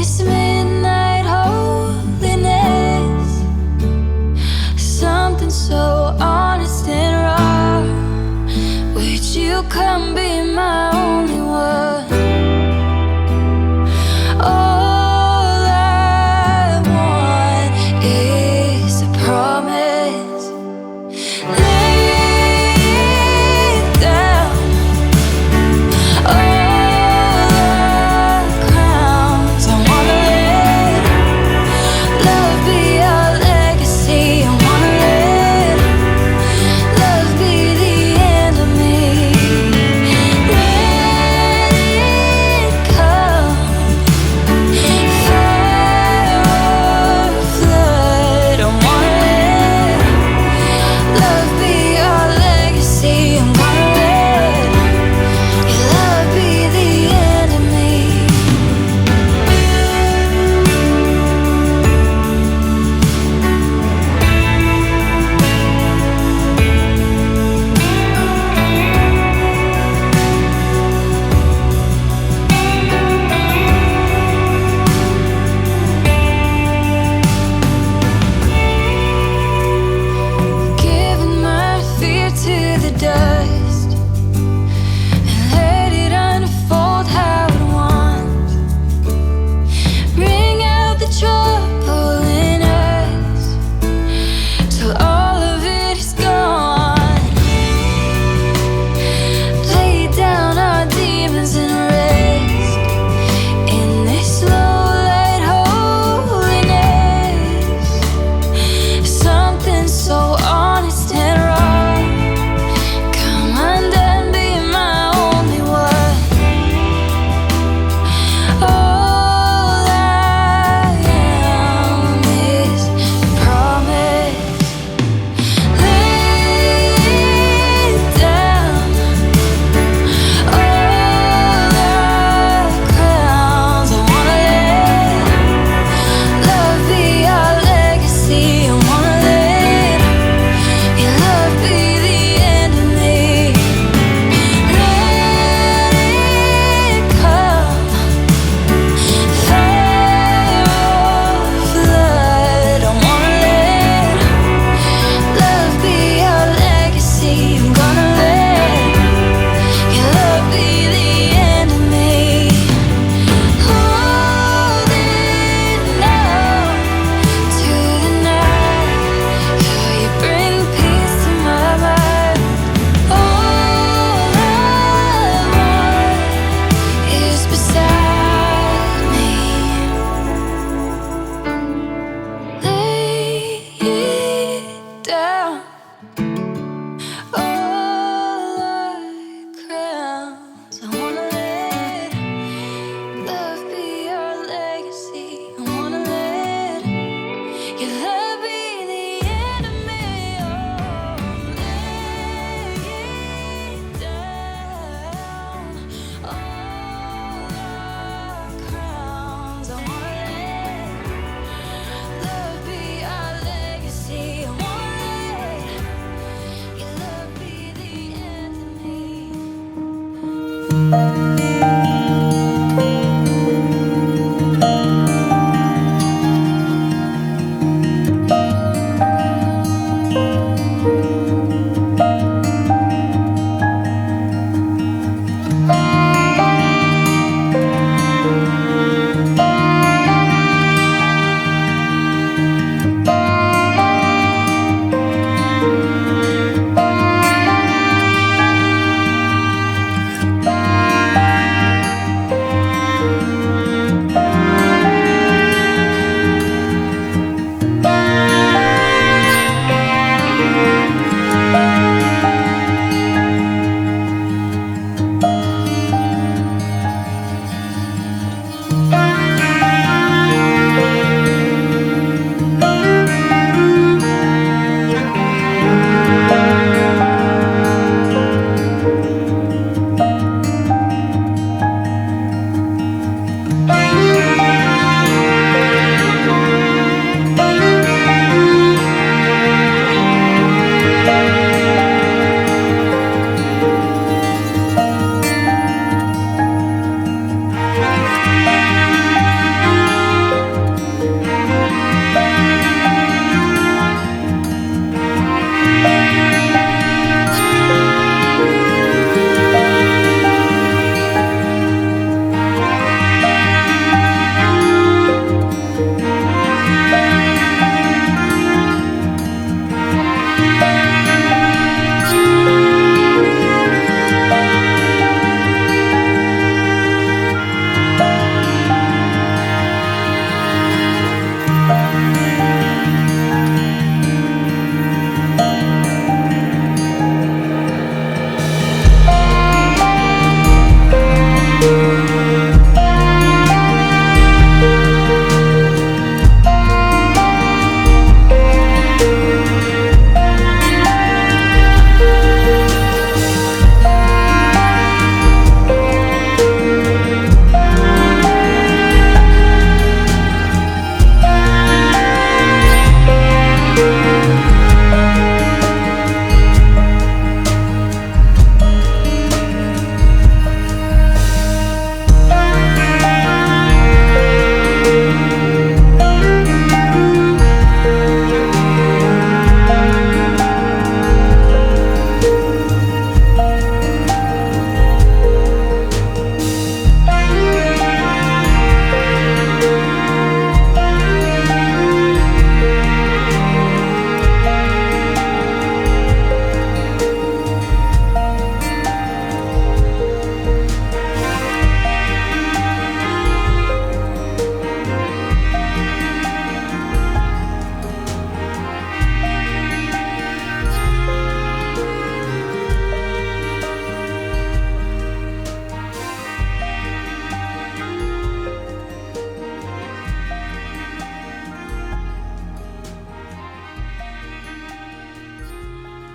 This midnight holiness, something so honest and raw. Would you come be my only one? All I want is a promise. Lay it down all our crowns. I wanna lay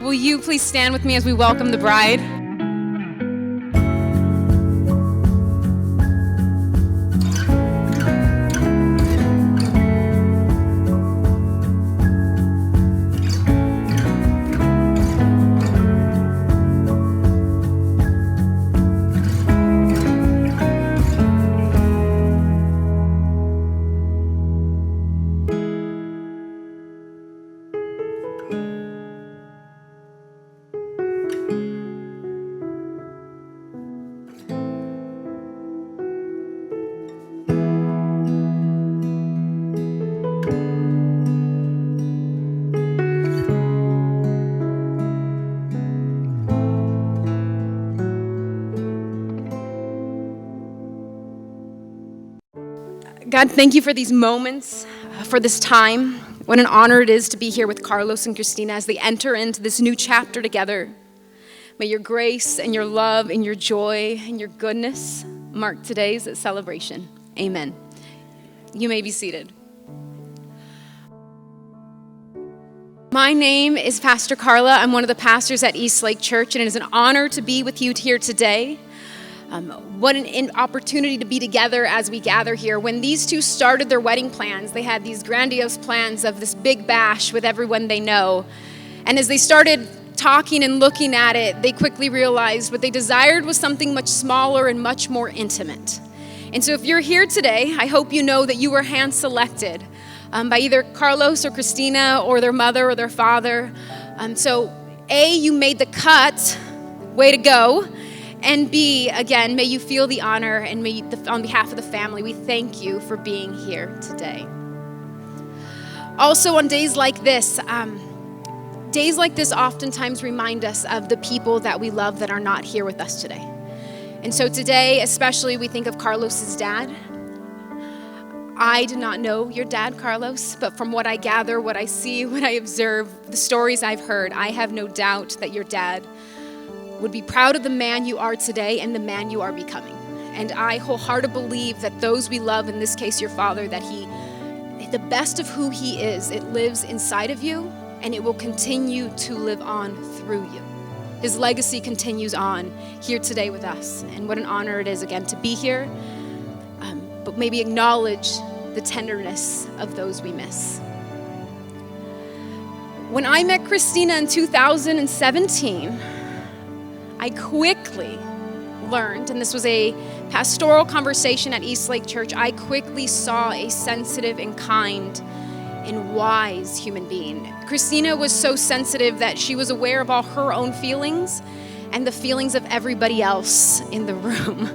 Will you please stand with me as we welcome the bride? God, thank you for these moments, for this time. What an honor it is to be here with Carlos and Cristina as they enter into this new chapter together. May your grace and your love and your joy and your goodness mark today's celebration. Amen. You may be seated. My name is Pastor Carla. I'm one of the pastors at East Lake Church, and it is an honor to be with you here today. What an opportunity to be together as we gather here. When these two started their wedding plans, they had these grandiose plans of this big bash with everyone they know. And as they started talking and looking at it, they quickly realized what they desired was something much smaller and much more intimate. And so if you're here today, I hope you know that you were hand-selected by either Carlos or Cristina or their mother or their father. So A, you made the cut, way to go. And B, again, may you feel the honor, and on behalf of the family, we thank you for being here today. Also, on days like this oftentimes remind us of the people that we love that are not here with us today. And so today, especially, we think of Carlos's dad. I did not know your dad, Carlos, but from what I gather, what I see, what I observe, the stories I've heard, I have no doubt that your dad would be proud of the man you are today and the man you are becoming. And I wholeheartedly believe that those we love, in this case your father, that the best of who he is, it lives inside of you, and it will continue to live on through you. His legacy continues on here today with us. And what an honor it is, again, to be here, but maybe acknowledge the tenderness of those we miss. When I met Cristina in 2017, I quickly learned, and this was a pastoral conversation at East Lake Church, I quickly saw a sensitive and kind and wise human being. Cristina was so sensitive that she was aware of all her own feelings and the feelings of everybody else in the room.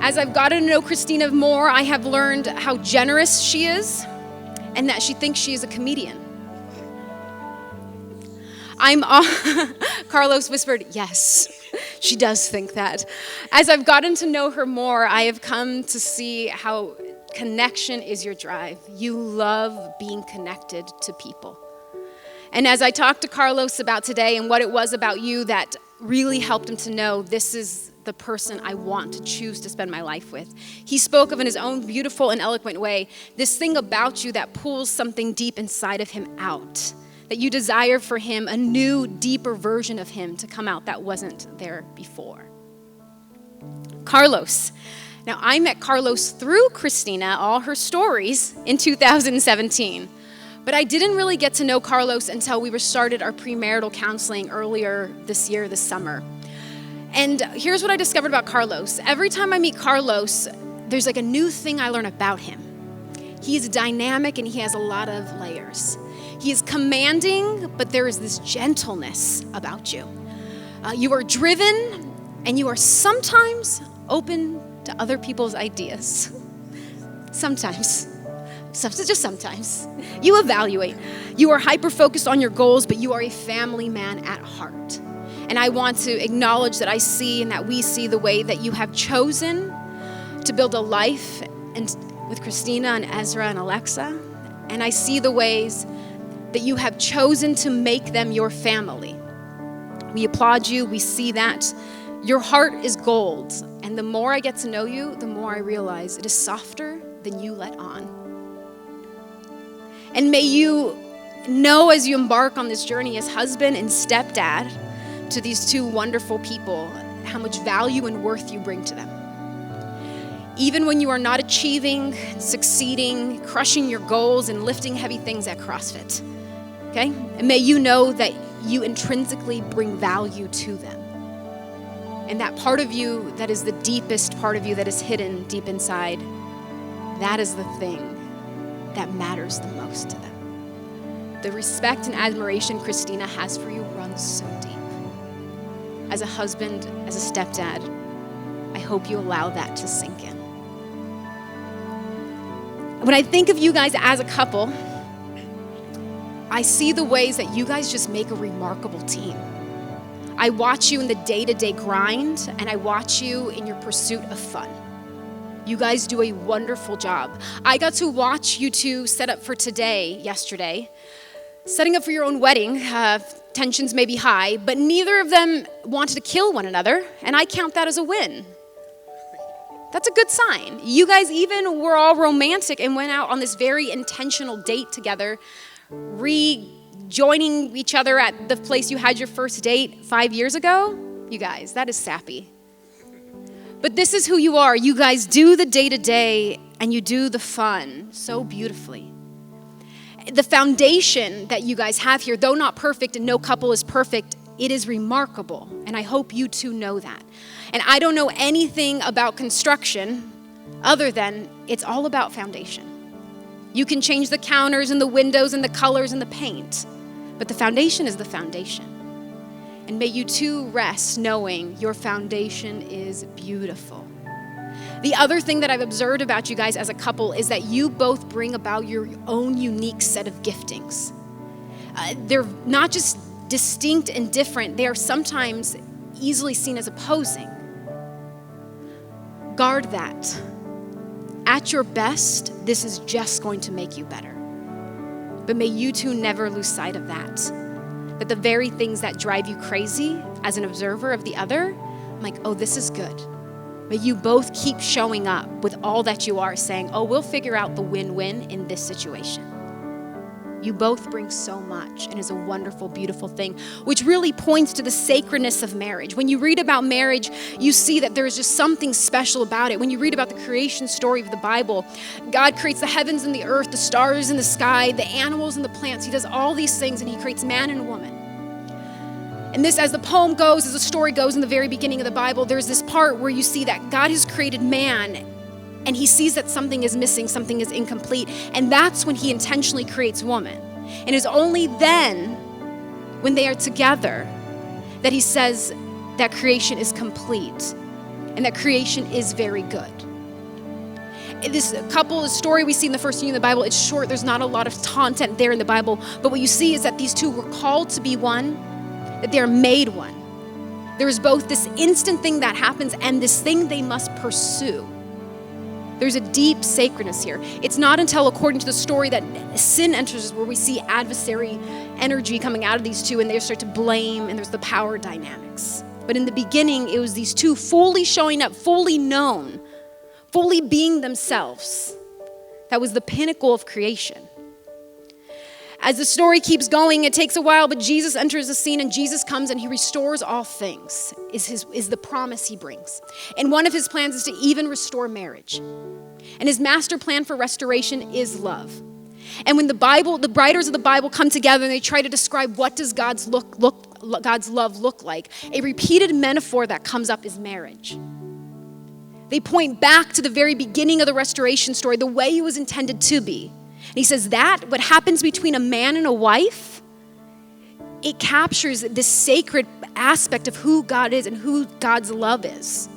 As I've gotten to know Cristina more, I have learned how generous she is and that she thinks she is a comedian. Carlos whispered, yes, she does think that. As I've gotten to know her more, I have come to see how connection is your drive. You love being connected to people. And as I talked to Carlos about today and what it was about you that really helped him to know this is the person I want to choose to spend my life with, he spoke of in his own beautiful and eloquent way, this thing about you that pulls something deep inside of him out. That you desire for him a new, deeper version of him to come out that wasn't there before. Carlos. Now, I met Carlos through Cristina, all her stories, in 2017. But I didn't really get to know Carlos until we started our premarital counseling earlier this year, this summer. And here's what I discovered about Carlos. Every time I meet Carlos, there's like a new thing I learn about him. He's dynamic and he has a lot of layers. He is commanding, but there is this gentleness about you. You are driven, and you are sometimes open to other people's ideas. Sometimes. Just sometimes. You evaluate. You are hyper-focused on your goals, but you are a family man at heart. And I want to acknowledge that I see and that we see the way that you have chosen to build a life and with Cristina and Ezra and Alexa. And I see the ways that you have chosen to make them your family. We applaud you. We see that. Your heart is gold. And the more I get to know you, the more I realize it is softer than you let on. And may you know as you embark on this journey as husband and stepdad to these two wonderful people, how much value and worth you bring to them. Even when you are not achieving, succeeding, crushing your goals, and lifting heavy things at CrossFit, okay? And may you know that you intrinsically bring value to them. And that part of you that is the deepest part of you that is hidden deep inside, that is the thing that matters the most to them. The respect and admiration Christina has for you runs so deep. As a husband, as a stepdad, I hope you allow that to sink in. When I think of you guys as a couple, I see the ways that you guys just make a remarkable team. I watch you in the day-to-day grind, and I watch you in your pursuit of fun. You guys do a wonderful job. I got to watch you two set up for yesterday, setting up for your own wedding. Tensions may be high, but neither of them wanted to kill one another, and I count that as a win. That's a good sign. You guys even were all romantic and went out on this very intentional date together, rejoining each other at the place you had your first date 5 years ago. You guys, that is sappy. But this is who you are. You guys do the day-to-day and you do the fun so beautifully. The foundation that you guys have here, though not perfect and no couple is perfect, it is remarkable. And I hope you two know that. And I don't know anything about construction other than it's all about foundation. You can change the counters and the windows and the colors and the paint, but the foundation is the foundation. And may you two rest knowing your foundation is beautiful. The other thing that I've observed about you guys as a couple is that you both bring about your own unique set of giftings. They're not just distinct and different, they are sometimes easily seen as opposing. Guard that. At your best, this is just going to make you better. But may you two never lose sight of that. That the very things that drive you crazy as an observer of the other, I'm like, oh, this is good. May you both keep showing up with all that you are, saying, oh, we'll figure out the win-win in this situation. You both bring so much and is a wonderful, beautiful thing, which really points to the sacredness of marriage. When you read about marriage, you see that there's just something special about it. When you read about the creation story of the Bible, God creates the heavens and the earth, the stars in the sky, the animals and the plants. He does all these things and he creates man and woman. And this, as the poem goes, as the story goes in the very beginning of the Bible, there's this part where you see that God has created man and he sees that something is missing, something is incomplete. And that's when he intentionally creates woman. And it's only then, when they are together, that he says that creation is complete and that creation is very good. This couple, the story we see in the first union of the Bible, it's short. There's not a lot of content there in the Bible. But what you see is that these two were called to be one, that they're made one. There is both this instant thing that happens and this thing they must pursue. There's a deep sacredness here. It's not until, according to the story, that sin enters where we see adversary energy coming out of these two and they start to blame and there's the power dynamics. But in the beginning, it was these two fully showing up, fully known, fully being themselves. That was the pinnacle of creation. As the story keeps going, it takes a while, but Jesus enters the scene and Jesus comes and he restores all things, is the promise he brings. And one of his plans is to even restore marriage. And his master plan for restoration is love. And when the writers of the Bible come together and they try to describe what does God's love look like, a repeated metaphor that comes up is marriage. They point back to the very beginning of the restoration story, the way it was intended to be. And he says that what happens between a man and a wife, it captures this sacred aspect of who God is and who God's love is.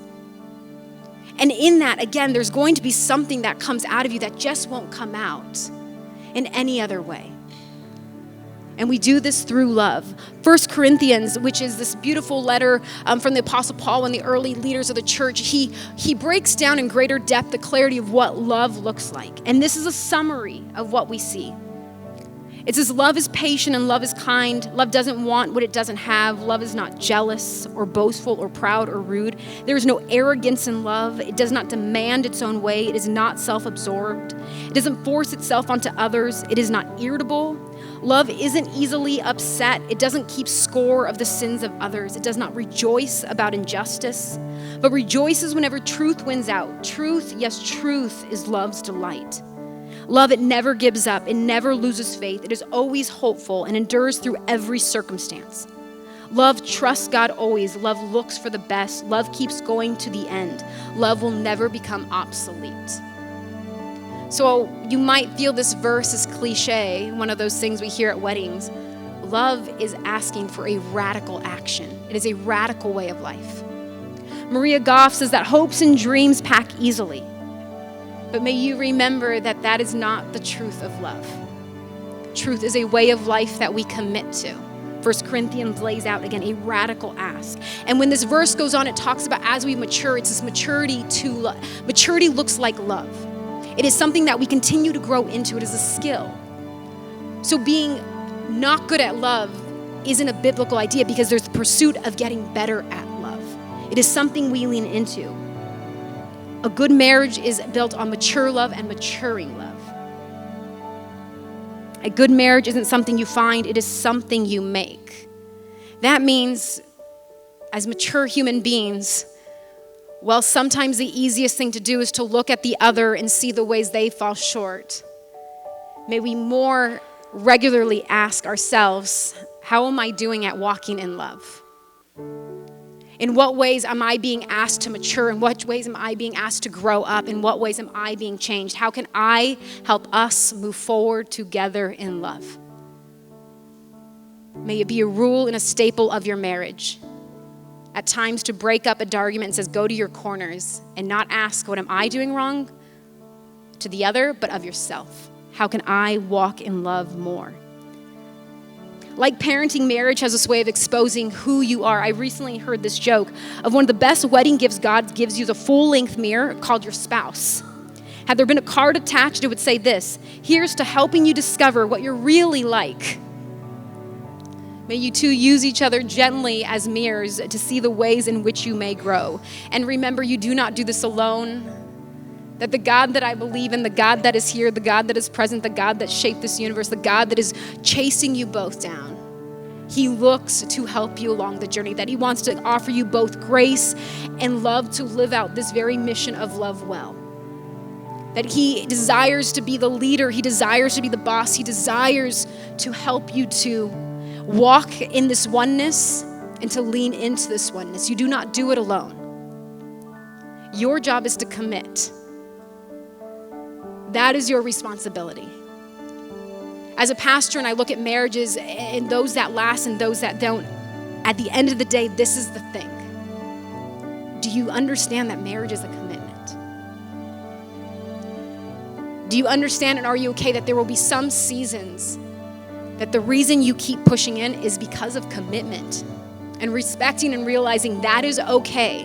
And in that, again, there's going to be something that comes out of you that just won't come out in any other way. And we do this through love. 1 Corinthians, which is this beautiful letter from the Apostle Paul and the early leaders of the church, he breaks down in greater depth the clarity of what love looks like. And this is a summary of what we see. It says, love is patient and love is kind. Love doesn't want what it doesn't have. Love is not jealous or boastful or proud or rude. There is no arrogance in love. It does not demand its own way. It is not self-absorbed. It doesn't force itself onto others. It is not irritable. Love isn't easily upset. It doesn't keep score of the sins of others. It does not rejoice about injustice, but rejoices whenever truth wins out. Truth, yes, truth is love's delight. Love, it never gives up. It never loses faith. It is always hopeful and endures through every circumstance. Love trusts God always. Love looks for the best. Love keeps going to the end. Love will never become obsolete. So you might feel this verse is cliche, one of those things we hear at weddings. Love is asking for a radical action. It is a radical way of life. Maria Goff says that hopes and dreams pack easily. But may you remember that that is not the truth of love. Truth is a way of life that we commit to. 1 Corinthians lays out, again, a radical ask. And when this verse goes on, it talks about as we mature, it's this maturity to love. Maturity looks like love. It is something that we continue to grow into. It is a skill. So being not good at love isn't a biblical idea because there's the pursuit of getting better at love. It is something we lean into. A good marriage is built on mature love and maturing love. A good marriage isn't something you find, it is something you make. That means, as mature human beings, well, sometimes the easiest thing to do is to look at the other and see the ways they fall short. May we more regularly ask ourselves, how am I doing at walking in love? In what ways am I being asked to mature? In what ways am I being asked to grow up? In what ways am I being changed? How can I help us move forward together in love? May it be a rule and a staple of your marriage. At times to break up an argument and says, go to your corners and not ask, what am I doing wrong to the other, but of yourself. How can I walk in love more? Like parenting, marriage has this way of exposing who you are. I recently heard this joke of one of the best wedding gifts God gives you is a full-length mirror called your spouse. Had there been a card attached, it would say this: here's to helping you discover what you're really like. May you two use each other gently as mirrors to see the ways in which you may grow. And remember, you do not do this alone. That the God that I believe in, the God that is here, the God that is present, the God that shaped this universe, the God that is chasing you both down, He looks to help you along the journey, that He wants to offer you both grace and love to live out this very mission of love well. That He desires to be the leader, He desires to be the boss, He desires to help you to walk in this oneness and to lean into this oneness. You do not do it alone. Your job is to commit. That is your responsibility. As a pastor, and I look at marriages and those that last and those that don't, at the end of the day, this is the thing. Do you understand that marriage is a commitment? Do you understand and are you okay that there will be some seasons that the reason you keep pushing in is because of commitment, and respecting and realizing that is okay.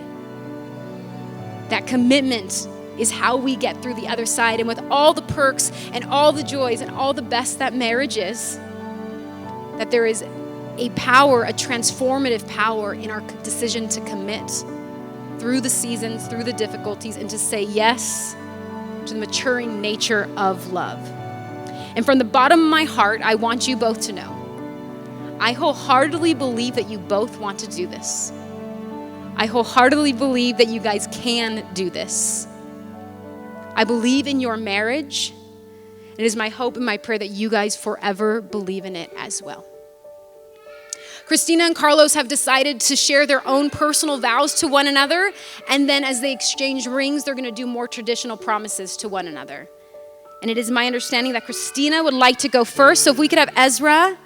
That commitment is how we get through the other side. And with all the perks and all the joys and all the best that marriage is, that there is a power, a transformative power in our decision to commit through the seasons, through the difficulties, and to say yes to the maturing nature of love. And from the bottom of my heart, I want you both to know, I wholeheartedly believe that you both want to do this. I wholeheartedly believe that you guys can do this. I believe in your marriage. It is my hope and my prayer that you guys forever believe in it as well. Cristina and Carlos have decided to share their own personal vows to one another, and then as they exchange rings, they're going to do more traditional promises to one another. And it is my understanding that Cristina would like to go first. So if we could have Ezra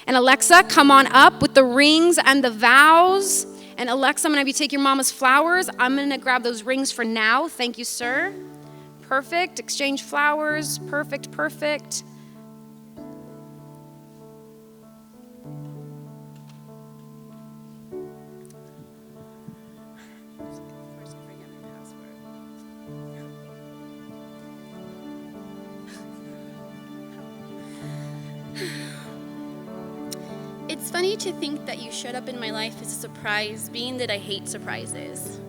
and Alexa come on up with the rings and the vows. And Alexa, I'm going to have you take your mama's flowers. I'm going to grab those rings for now. Thank you, sir. Perfect. Exchange flowers. Perfect, perfect. It's funny to think that you showed up in my life as a surprise, being that I hate surprises.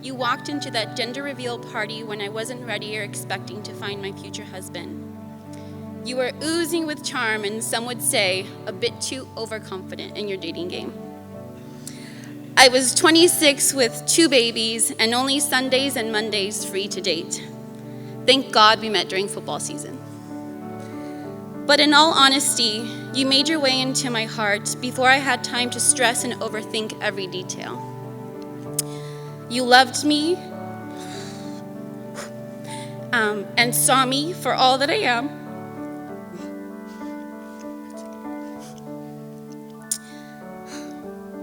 You walked into that gender reveal party when I wasn't ready or expecting to find my future husband. You were oozing with charm, and some would say a bit too overconfident in your dating game. I was 26 with 2 babies and only Sundays and Mondays free to date. Thank God we met during football season. But in all honesty, you made your way into my heart before I had time to stress and overthink every detail. You loved me and saw me for all that I am.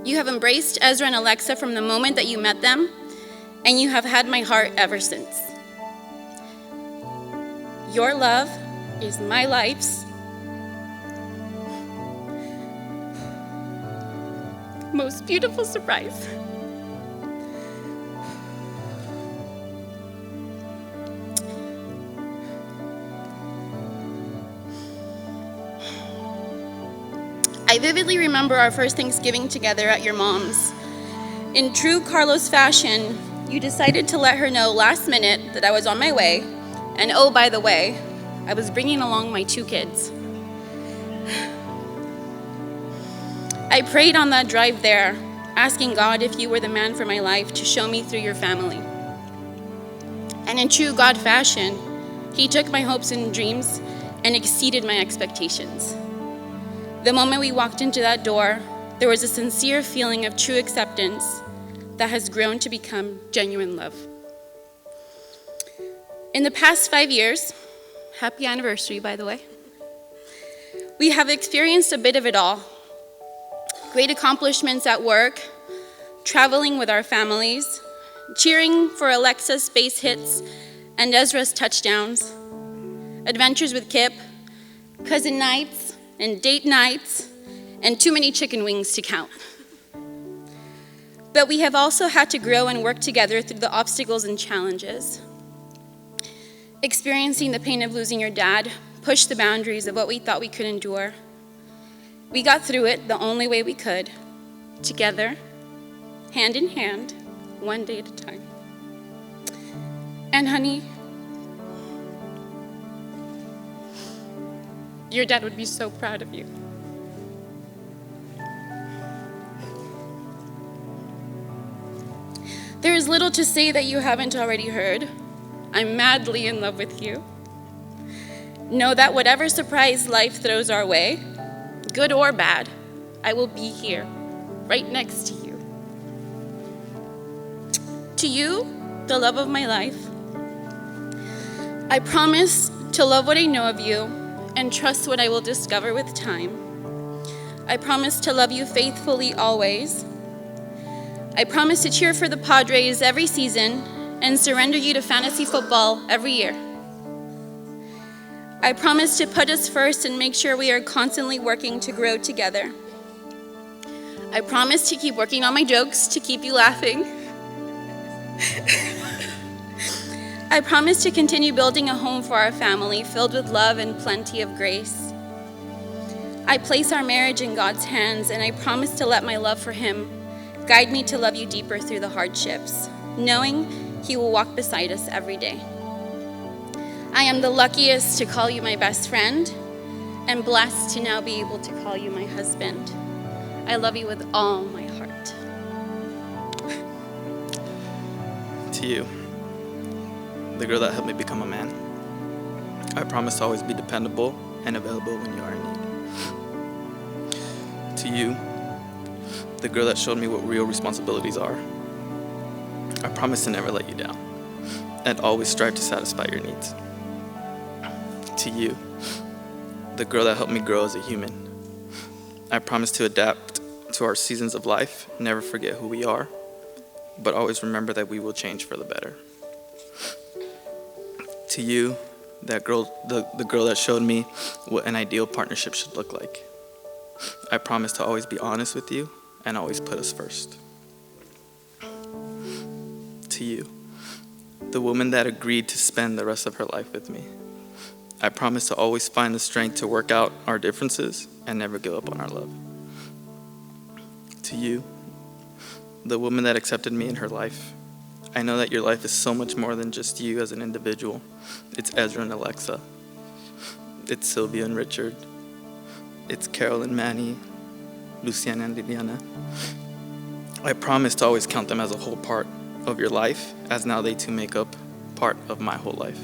You have embraced Ezra and Alexa from the moment that you met them, and you have had my heart ever since. Your love is my life's most beautiful surprise. I vividly remember our first Thanksgiving together at your mom's. In true Carlos fashion, you decided to let her know last minute that I was on my way, and oh, by the way, I was bringing along my 2 kids. I prayed on that drive there, asking God if you were the man for my life to show me through your family. And in true God fashion, he took my hopes and dreams and exceeded my expectations. The moment we walked into that door, there was a sincere feeling of true acceptance that has grown to become genuine love. In the past 5 years, happy anniversary, by the way, we have experienced a bit of it all. Great accomplishments at work, traveling with our families, cheering for Alexa's base hits and Ezra's touchdowns, adventures with Kip, cousin nights, and date nights, and too many chicken wings to count. But we have also had to grow and work together through the obstacles and challenges. Experiencing the pain of losing your dad pushed the boundaries of what we thought we could endure. We got through it the only way we could, together, hand in hand, one day at a time. And honey, your dad would be so proud of you. There is little to say that you haven't already heard. I'm madly in love with you. Know that whatever surprise life throws our way, good or bad, I will be here, right next to you. To you, the love of my life, I promise to love what I know of you and trust what I will discover with time. I promise to love you faithfully always. I promise to cheer for the Padres every season and surrender you to fantasy football every year. I promise to put us first and make sure we are constantly working to grow together. I promise to keep working on my jokes to keep you laughing. I promise to continue building a home for our family filled with love and plenty of grace. I place our marriage in God's hands, and I promise to let my love for him guide me to love you deeper through the hardships, knowing he will walk beside us every day. I am the luckiest to call you my best friend and blessed to now be able to call you my husband. I love you with all my heart. To you, the girl that helped me become a man, I promise to always be dependable and available when you are in need. To you, the girl that showed me what real responsibilities are, I promise to never let you down and always strive to satisfy your needs. To you, the girl that helped me grow as a human, I promise to adapt to our seasons of life, never forget who we are, but always remember that we will change for the better. To you, that girl, the girl that showed me what an ideal partnership should look like, I promise to always be honest with you and always put us first. To you, the woman that agreed to spend the rest of her life with me, I promise to always find the strength to work out our differences and never give up on our love. To you, the woman that accepted me in her life, I know that your life is so much more than just you as an individual. It's Ezra and Alexa. It's Sylvia and Richard. It's Carol and Manny, Luciana and Liliana. I promise to always count them as a whole part of your life, as now they too make up part of my whole life.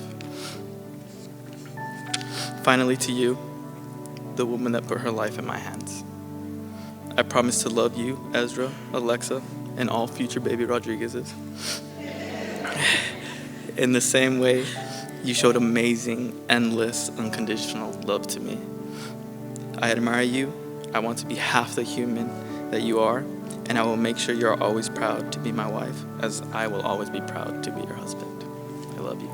Finally, to you, the woman that put her life in my hands. I promise to love you, Ezra, Alexa, and all future baby Rodriguezes. In the same way, you showed amazing, endless, unconditional love to me. I admire you. I want to be half the human that you are, and I will make sure you're always proud to be my wife, as I will always be proud to be your husband. I love you.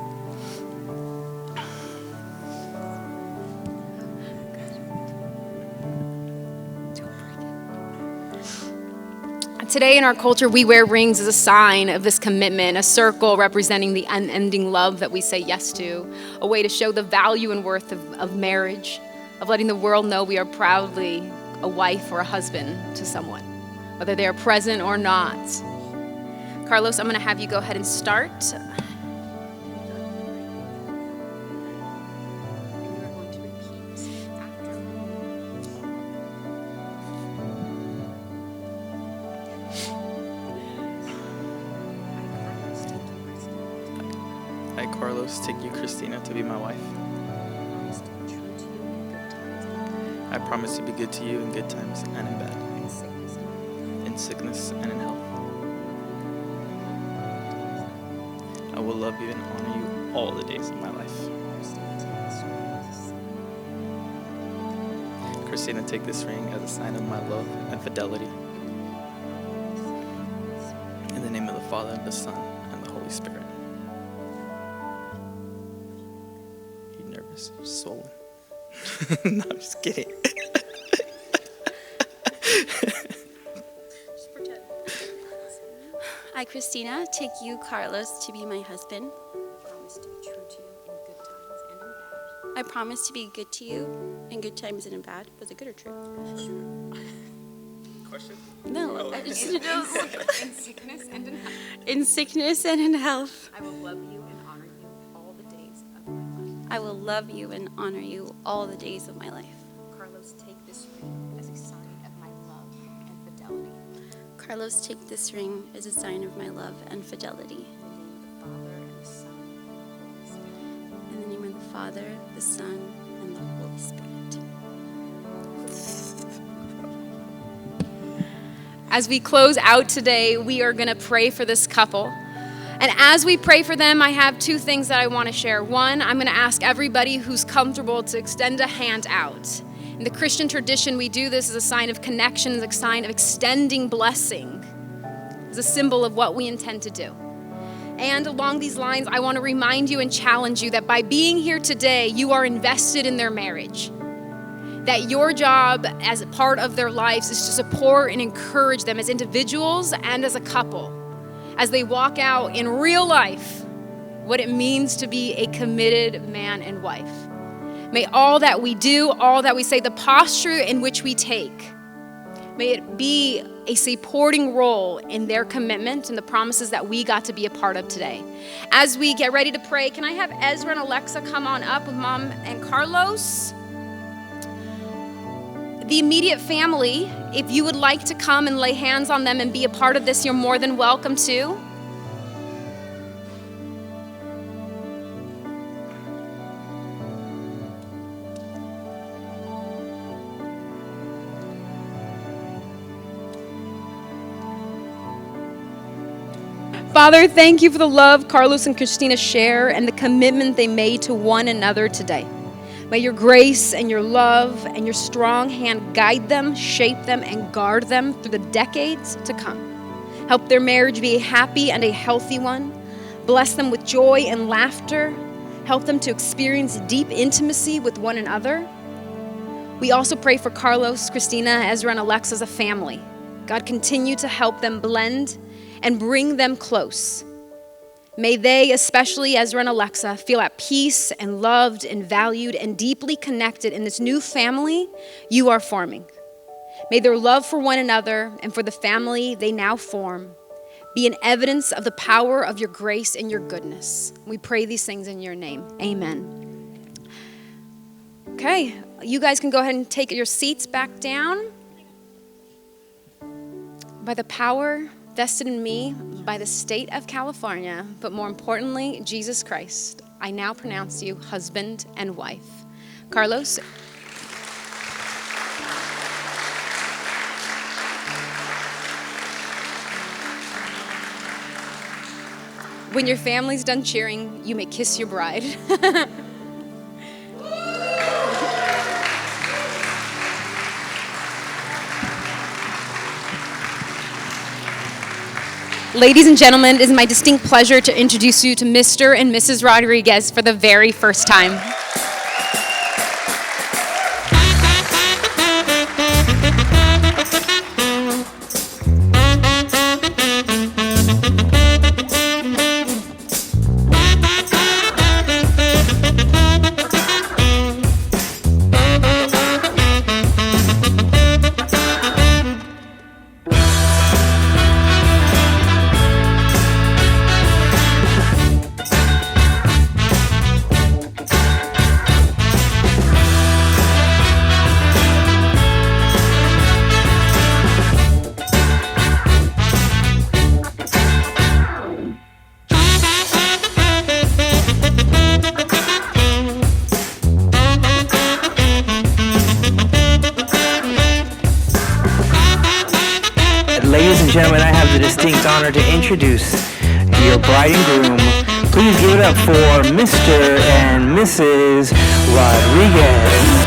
Today in our culture, we wear rings as a sign of this commitment, a circle representing the unending love that we say yes to, a way to show the value and worth of marriage, of letting the world know we are proudly a wife or a husband to someone, whether they are present or not. Carlos, I'm going to have you go ahead and start. I, Carlos, take you, Christina, to be my wife. I promise to be good to you in good times and in bad, in sickness and in health. I will love you and honor you all the days of my life. Christina, take this ring as a sign of my love and fidelity. In the name of the Father, and the Son, and the Holy Spirit. You nervous? Swollen? No, I'm just kidding. I, Christina, take you, Carlos, to be my husband. I promise to be good to you in good times and in bad. Was it good or true? Question? No, I just In sickness and in health. in sickness and in health. I will love you and honor you all the days of my life. I will love you and honor you all the days of my life. Carlos, take this ring as a sign of my love and fidelity. Carlos, take this ring as a sign of my love and fidelity. In the name of the Father, and the Son, and the Holy Spirit. In the name of the Father, the Son, and the Holy Spirit. As we close out today, we are going to pray for this couple. And as we pray for them, I have two things that I want to share. One, I'm going to ask everybody who's comfortable to extend a hand out. In the Christian tradition, we do this as a sign of connection, as a sign of extending blessing, as a symbol of what we intend to do. And along these lines, I want to remind you and challenge you that by being here today, you are invested in their marriage. That your job as a part of their lives is to support and encourage them as individuals and as a couple, as they walk out in real life what it means to be a committed man and wife. May all that we do, all that we say, the posture in which we take, may it be a supporting role in their commitment and the promises that we got to be a part of today. As we get ready to pray, can I have Ezra and Alexa come on up with Mom and Carlos? The immediate family, if you would like to come and lay hands on them and be a part of this, you're more than welcome to. Father, thank you for the love Carlos and Christina share and the commitment they made to one another today. May your grace and your love and your strong hand guide them, shape them, and guard them through the decades to come. Help their marriage be a happy and a healthy one. Bless them with joy and laughter. Help them to experience deep intimacy with one another. We also pray for Carlos, Christina, Ezra, and Alexa as a family. God, continue to help them blend and bring them close. May they, especially Ezra and Alexa, feel at peace and loved and valued and deeply connected in this new family you are forming. May their love for one another and for the family they now form be an evidence of the power of your grace and your goodness. We pray these things in your name. Amen. Okay, you guys can go ahead and take your seats back down. By the power vested in me by the state of California, but more importantly, Jesus Christ, I now pronounce you husband and wife. Carlos. When your family's done cheering, you may kiss your bride. Ladies and gentlemen, it is my distinct pleasure to introduce you to Mr. and Mrs. Rodriguez for the very first time. Ladies and gentlemen, I have the distinct honor to introduce your bride and groom. Please give it up for Mr. and Mrs. Rodriguez.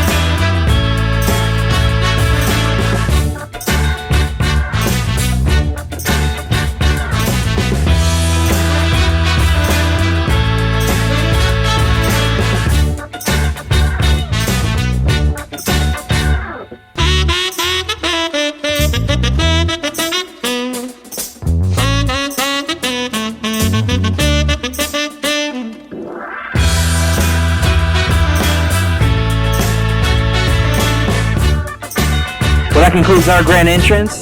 Well, that concludes our grand entrance.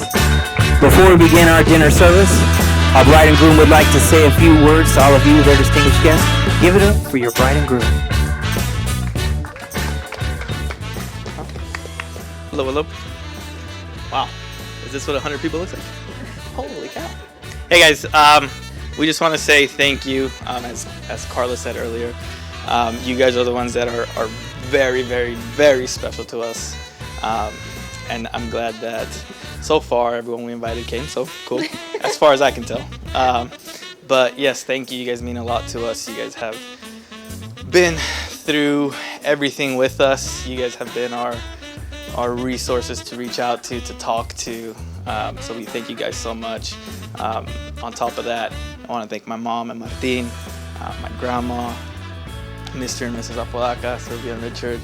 Before we begin our dinner service, our bride and groom would like to say a few words to all of you, their distinguished guests. Give it up for your bride and groom. Hello, hello. Wow, is this what 100 people looks like? Holy cow. Hey guys, we just want to say thank you, as Carla said earlier. You guys are the ones that are very, very, very special to us. And I'm glad that so far everyone we invited came, so cool, as far as I can tell. But yes, thank you. You guys mean a lot to us. You guys have been through everything with us. You guys have been our resources to reach out to talk to. So we thank you guys so much. On top of that, I want to thank my mom and Martin, my grandma, Mr. and Mrs. Apolaca, Sylvia and Richard,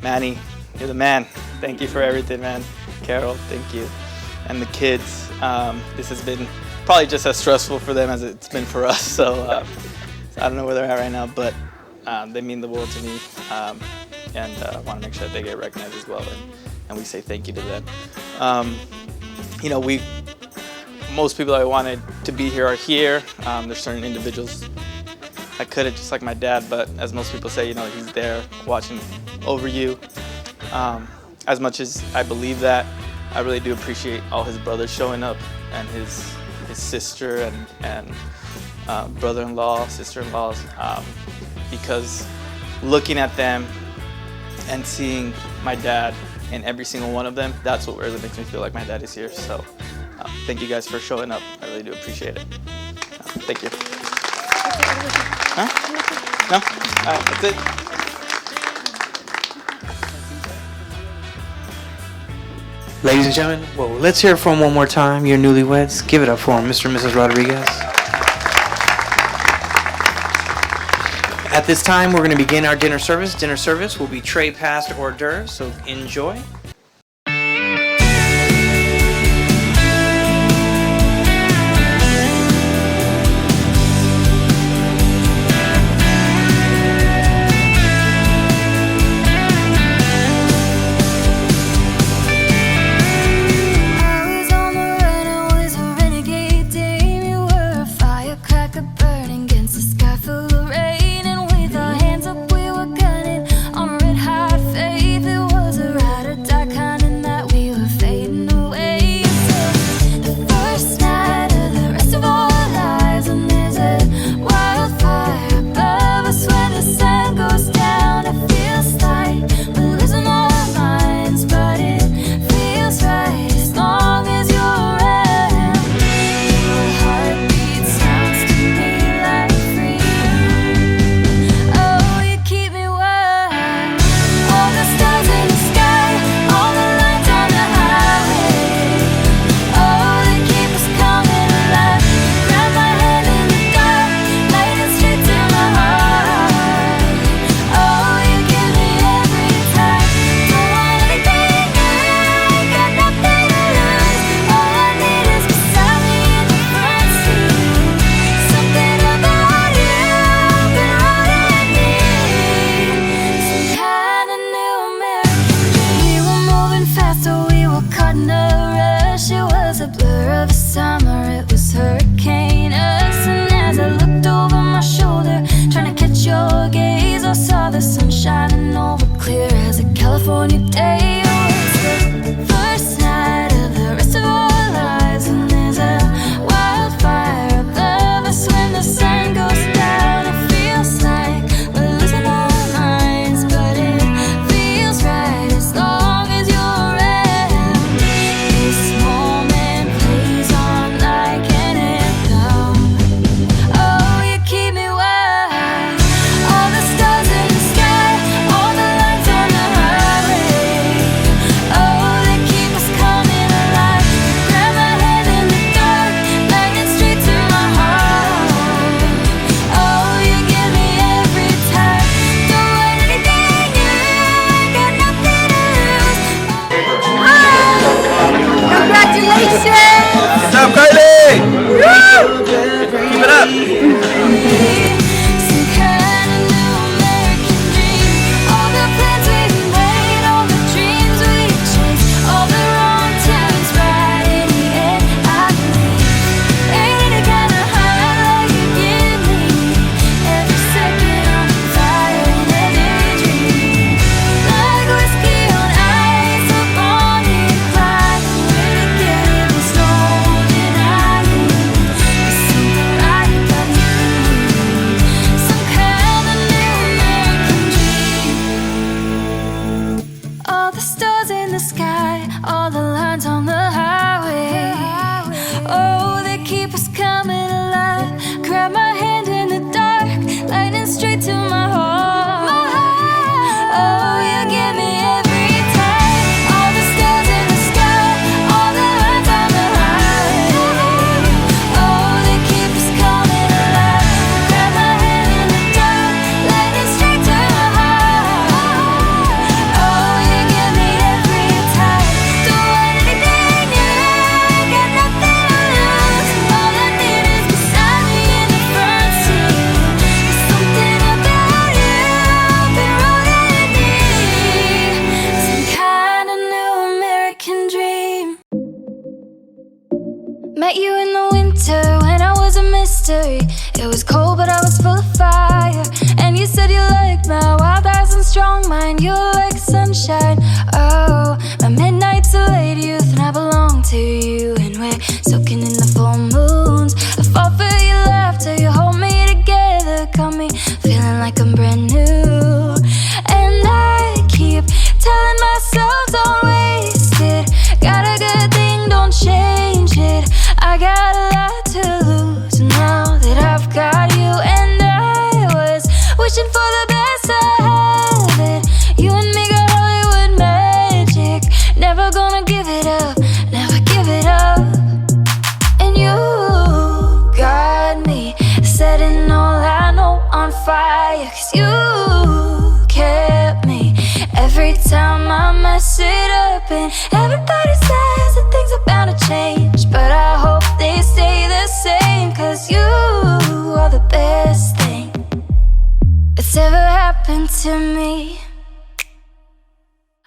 Manny. You're the man. Thank you for everything, man. Carol, thank you. And the kids, this has been probably just as stressful for them as it's been for us. So I don't know where they're at right now, but they mean the world to me. And I want to make sure that they get recognized as well. And we say thank you to them. You know, most people I wanted to be here are here. There's certain individuals I could have, just like my dad, but as most people say, you know, he's there watching over you. As much as I believe that, I really do appreciate all his brothers showing up, and his sister and brother-in-law, sister-in-laws, because looking at them and seeing my dad in every single one of them, that's what really makes me feel like my dad is here. So thank you guys for showing up. I really do appreciate it. Thank you. Huh? No? All right, that's it. Ladies and gentlemen, well, let's hear from one more time, your newlyweds. Give it up for them, Mr. and Mrs. Rodriguez. At this time, we're going to begin our dinner service. Dinner service will be tray passed hors d'oeuvres, so enjoy. Burning against the sky full of rain, and with our hands up we were gunning on a on your day. Oh, it's the first night of the rest of our lives, and there's a wildfire above us when the sun goes down. It feels like we're losing our minds, but it feels right as long as you're around. This moment plays on like an anthem. Oh, you keep me wild. All the stars in the sky, all the lights on the highway. Oh, they keep us coming alive. Grab my hand in the dark, lightning straight to my heart. Oh, you get me every time. Don't want anything new, ain't got nothing to lose. Congratulations! What's up, Kylie? Keep it up. Some kind of new American dream. All the plans we've made, all the dreams we chased, all the wrong turns right in the end. I believe ain't it kind of high you give me every second on fire in every dream. Like whiskey on ice, up on the climb. We're together, there's no denying. There's something right about you. Some kind of new American dream. All the stars in the sky, all the lines on the highway. Oh, they keep us coming alive. Grab my hand in the dark, lightning straight to my heart. Oh, you get me every time. All the stars in the sky, all the lines on the highway. Oh, they keep us coming alive. Grab my hand in the dark, lightning straight to my heart. Oh, you get me every time. Don't want anything new, ain't got nothing to lose. All I need is beside me in the front seat. There's something about you, been rolling in me. Some kind of new American dream. Met you in the winter when I was a mystery. It was cold, but I was full of fire. And you said you liked my wild eyes and strong mind. You were like sunshine. Oh, my midnight's a late youth, and I belong to you. And we're soaking in the full moons. I fall for your laughter, you hold me together, got me feeling like I'm brand new. And I keep telling myself, don't waste it. Got a good thing, don't change it. I got a lot to lose now that I've got you. And I was wishing for the best, I have it. You and me got Hollywood magic. Never gonna give it up, never give it up. And you got me setting all I know on fire. 'Cause you kept me every time I mess it up. And everybody says that things are bound to change, but I hope they stay the same. 'Cause you are the best thing that's ever happened to me.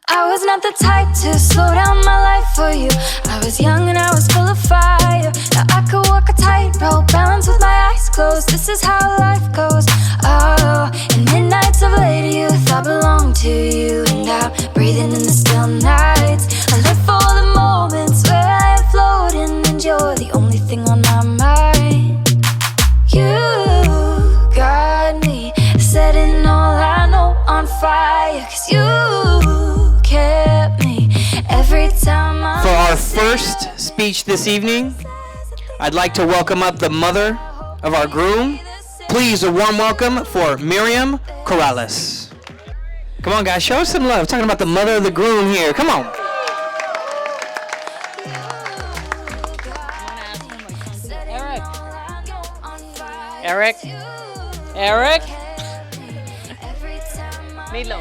I was not the type to slow down my life for you. I was young and I was full of fire. Now I could walk a tightrope, balance with my eyes closed. This is how life goes. Oh, in midnights of late youth, I belong to you. And I'm breathing in the still nights. I live for the moments where I float and you're the only thing on my mind. You got me setting all I know on fire. 'Cause you kept me every time I. For our first speech this evening, I'd like to welcome up the mother of our groom. Please, a warm welcome for Miriam Corrales. Come on, guys, show us some love. Talking about the mother of the groom here. Come on. Eric. Eric. Milo.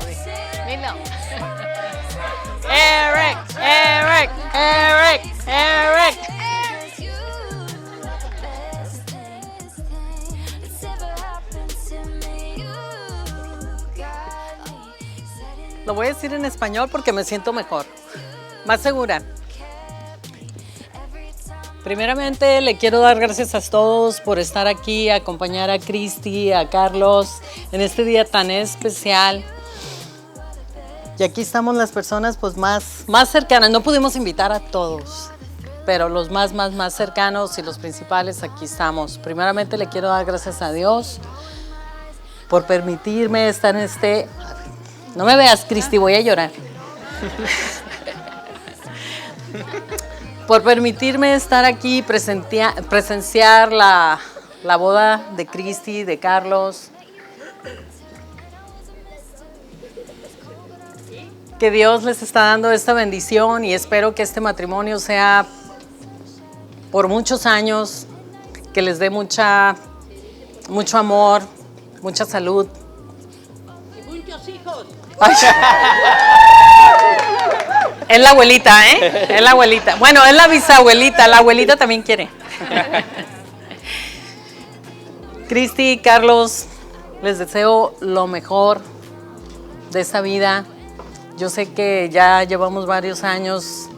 Eric. Eric. Eric. Eric. Lo voy a decir en español porque me siento mejor, más segura. Primeramente, le quiero dar gracias a todos por estar aquí, acompañar a Cristi, a Carlos en este día tan especial. Y aquí estamos las personas pues más cercanas. No pudimos invitar a todos, pero los más cercanos y los principales aquí estamos. Primeramente le quiero dar gracias a Dios por permitirme estar en este... No me veas, Cristi, voy a llorar. Por permitirme estar aquí, presenciar la boda de Cristi, de Carlos. Que Dios les está dando esta bendición y espero que este matrimonio sea por muchos años, que les dé mucho amor, mucha salud. Y muchos hijos. Ay. Es la abuelita, ¿eh? Es la abuelita. Bueno, es la bisabuelita, la abuelita también quiere. Cristi, Carlos, les deseo lo mejor de esta vida. Yo sé que ya llevamos varios años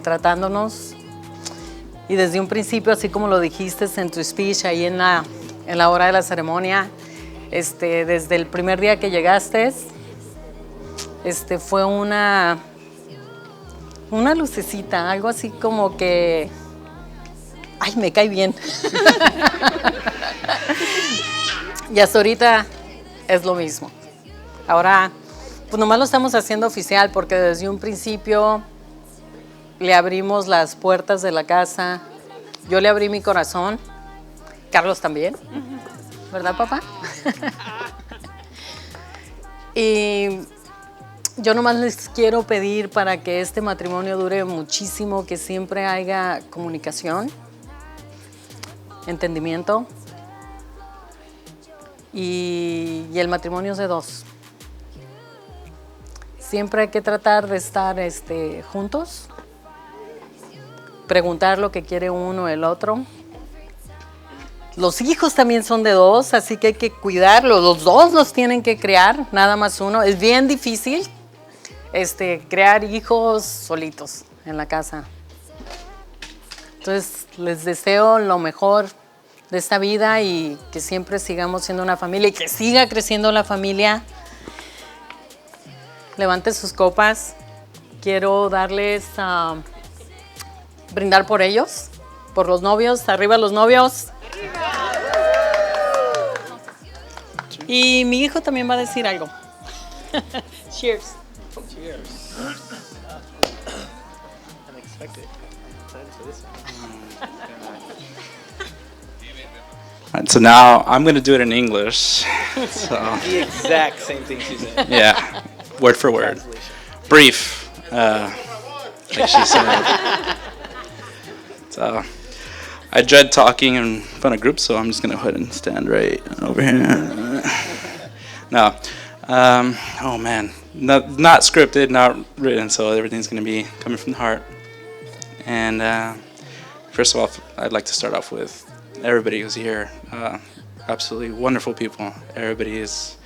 tratándonos y desde un principio, así como lo dijiste en tu speech ahí en la hora de la ceremonia, desde el primer día que llegaste, fue una lucecita, algo así como que, ay, me cae bien. Y hasta ahorita es lo mismo. Ahora, pues nomás lo estamos haciendo oficial porque desde un principio le abrimos las puertas de la casa. Yo le abrí mi corazón. Carlos también. ¿Verdad, papá? Y yo nomás les quiero pedir para que este matrimonio dure muchísimo, que siempre haya comunicación, entendimiento. Y el matrimonio es de dos. Siempre hay que tratar de estar juntos, preguntar lo que quiere uno el otro. Los hijos también son de dos, así que hay que cuidarlos. Los dos los tienen que criar, nada más uno. Es bien difícil crear hijos solitos en la casa. Entonces, les deseo lo mejor de esta vida y que siempre sigamos siendo una familia y que siga creciendo la familia. Levanten sus copas. Quiero darles brindar por ellos, por los novios. Arriba los novios. Y mi hijo también va a decir algo. Cheers. Cheers. Unexpected. Excited for this one. All right, so now I'm going to do it in English. So, The exact same thing she said. yeah, word for word. Brief, like she said. So, I dread talking in front of groups, so I'm just going to go ahead and stand right over here. No. Oh, man. Not scripted, not written, so everything's going to be coming from the heart. And first of all, I'd like to start off with everybody who's here. Absolutely wonderful people. Everybody has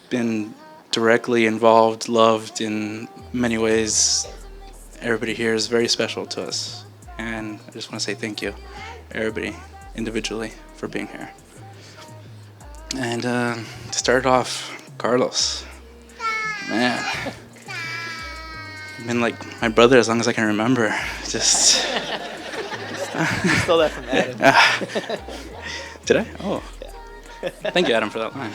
been directly involved, loved in many ways. Everybody here is very special to us. And I just want to say thank you, everybody, individually, for being here. And to start off, Carlos. Man. Been like my brother as long as I can remember. Just... You stole that from Adam. Did I? Oh. Yeah. Thank you, Adam, for that line.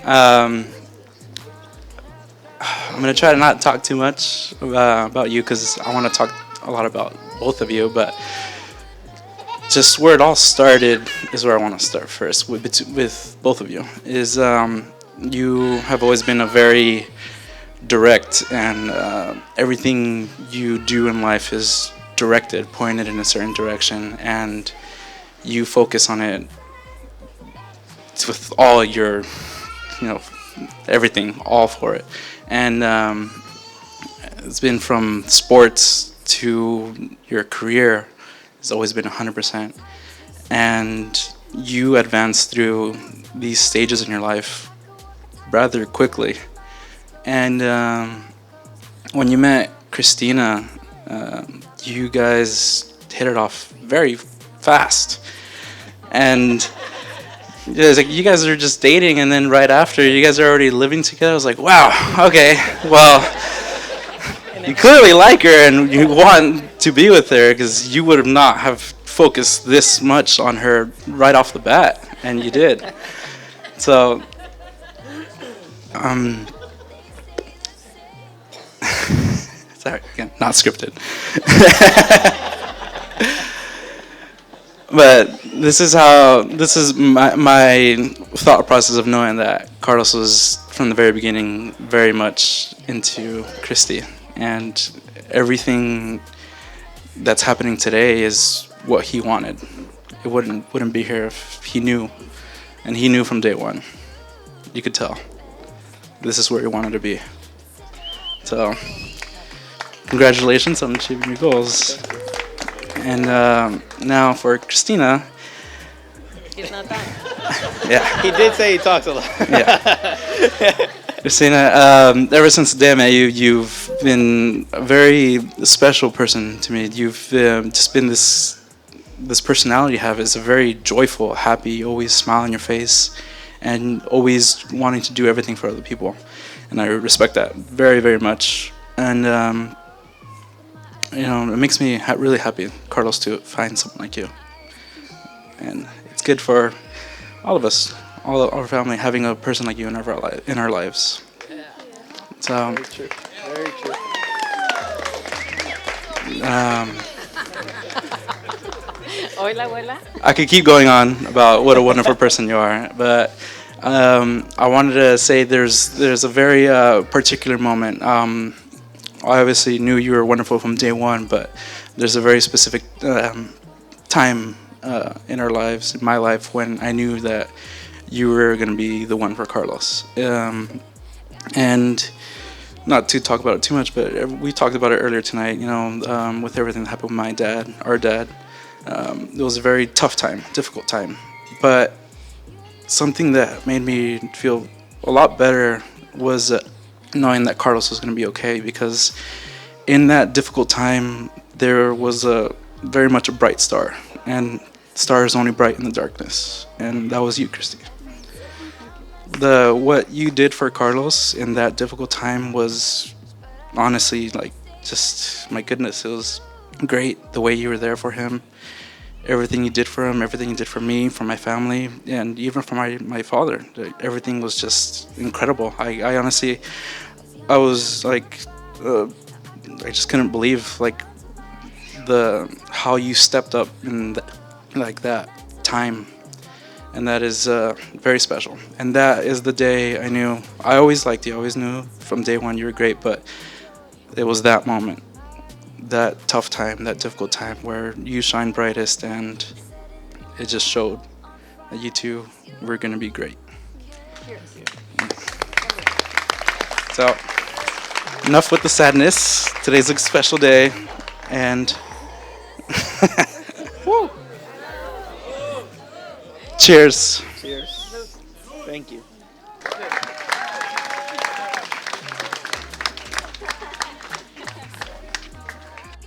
I'm going to try to not talk too much about you because I want to talk a lot about both of you, but just where it all started is where I want to start first with both of you. Is you have always been a very direct, and everything you do in life is directed, pointed in a certain direction, and you focus on it with all your, everything, all for it. And it's been from sports to your career. It's always been 100%. And you advance through these stages in your life rather quickly. And when you met Christina, you guys hit it off very fast. And Yeah, it's like you guys are just dating, and then right after, you guys are already living together. I was like, wow, okay, well, you clearly like her and you want to be with her because you would have not have focused this much on her right off the bat, and you did. So, sorry, again, not scripted. But this is my thought process of knowing that Carlos was from the very beginning very much into Christy, and everything that's happening today is what he wanted. It wouldn't be here if he knew, and he knew from day one. You could tell this is where he wanted to be. So, congratulations on achieving your goals. And now for Christina. He's not done. Yeah. He did say he talks a lot. Yeah. Christina, ever since the day I met you, you've been a very special person to me. You've just been this personality you have is a very joyful, happy, always smile on your face, and always wanting to do everything for other people. And I respect that very, very much. And it makes me really happy, Carlos, to find someone like you. And it's good for all of us, all of our family, having a person like you in our lives. So, Very true. Very true. Hola, abuela. I could keep going on about what a wonderful person you are, but I wanted to say there's a very particular moment. I obviously knew you were wonderful from day one, but there's a very specific time in our lives, in my life, when I knew that you were going to be the one for Carlos. And not to talk about it too much, but we talked about it earlier tonight, with everything that happened with our dad. It was a very tough time, difficult time. But something that made me feel a lot better was knowing that Carlos was going to be okay, because in that difficult time there was very much a bright star, and stars only bright in the darkness, and that was you, Christy. What you did for Carlos in that difficult time was honestly, like, just, my goodness, it was great. The way you were there for him, everything you did for him, everything you did for me, for my family, and even for my father. Everything was just incredible. I honestly, I was like, I just couldn't believe like how you stepped up in that time, and that is very special. And that is the day I knew. I always liked you. I always knew from day one you were great, but it was that moment, that tough time, that difficult time, where you shine brightest, and it just showed that you two were going to be great. So, enough with the sadness. Today's a special day, and cheers. Cheers. Thank you.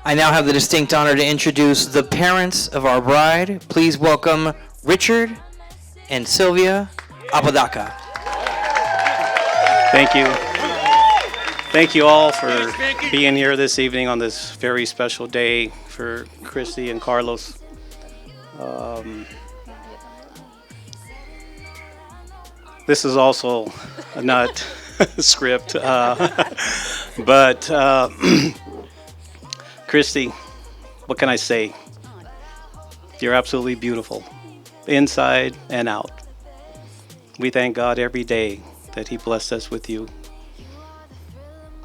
I now have the distinct honor to introduce the parents of our bride. Please welcome Richard and Sylvia Apodaca. Thank you. Thank you all for being here this evening on this very special day for Christy and Carlos. This is also not script, but Christy, what can I say? You're absolutely beautiful, inside and out. We thank God every day that He blessed us with you.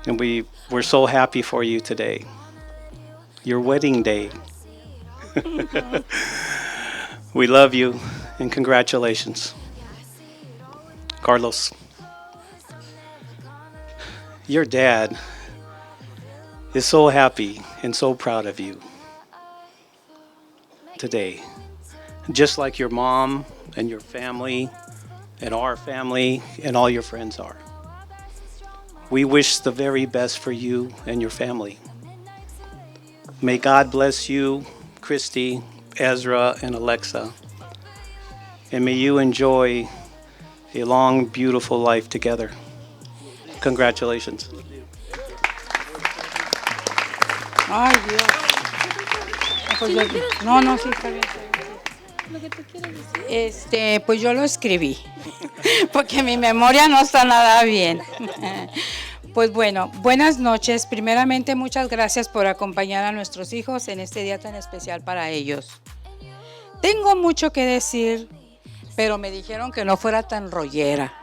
And we're so happy for you today. Your wedding day. We love you, and congratulations. Carlos, your dad is so happy and so proud of you today. Just like your mom and your family and our family and all your friends are. We wish the very best for you and your family. May God bless you, Christy, Ezra, and Alexa, and may you enjoy a long, beautiful life together. Congratulations. Ay, Dios. No, no, sí, está bien. Pues yo lo escribí, porque mi memoria no está nada bien. Pues bueno, buenas noches. Primeramente, muchas gracias por acompañar a nuestros hijos en este día tan especial para ellos. Tengo mucho que decir, pero me dijeron que no fuera tan rollera.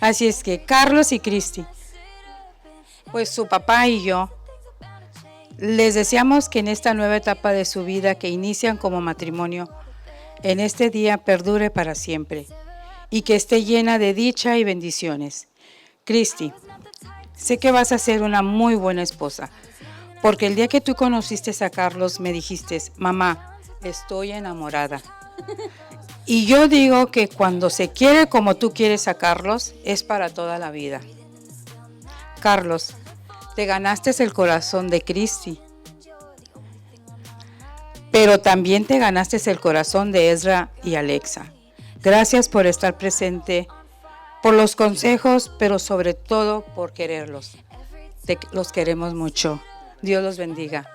Así es que, Carlos y Cristi, pues su papá y yo, les deseamos que en esta nueva etapa de su vida que inician como matrimonio, en este día perdure para siempre y que esté llena de dicha y bendiciones. Cristi, sé que vas a ser una muy buena esposa, porque el día que tú conociste a Carlos me dijiste, mamá, estoy enamorada. Y yo digo que cuando se quiere como tú quieres a Carlos, es para toda la vida. Carlos, te ganaste el corazón de Cristi, pero también te ganaste el corazón de Ezra y Alexa. Gracias por estar presente, por los consejos, pero sobre todo por quererlos. Los queremos mucho. Dios los bendiga.